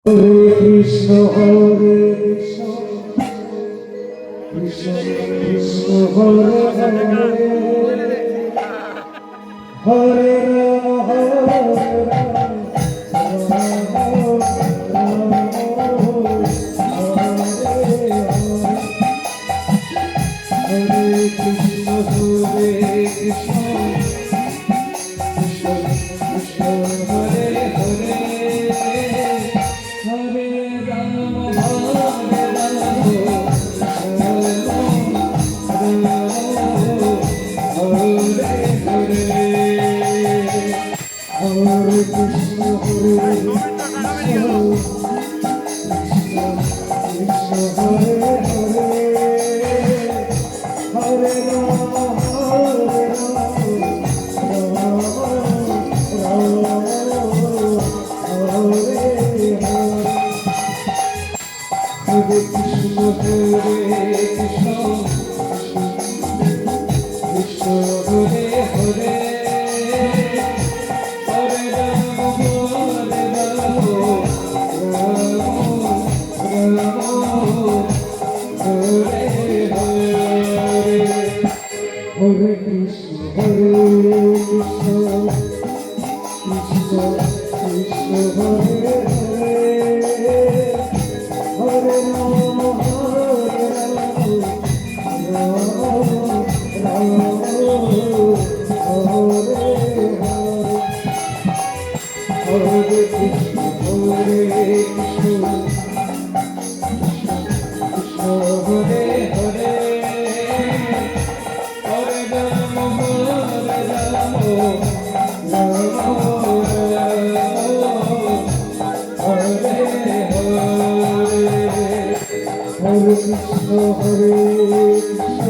Krishna Hare Krishna Krishna Krishna Hare Hare Hare Ram Hare Ram Ram Ram Hare Hare Krishna Krishna Krishna Krishna Hare Hare Hare Ram Hare Ram Hare Hare Hare Krishna Hare Krishna Krishna Hare Hare Hare Ram Hare Ram Ram Ram Hare Hare Krishna Krishna Krishna Hare Hare Hare Ram Hare Ram Ram Ram Hare Hare Hare Krishna Krishna Krishna Hare Hare Hare Ram Hare Ram Ram Ram Hare Hare Hare Krishna Krishna Krishna Hare Hare Hare Ram Hare Ram Ram Hare Hare Hare Krishna Krishna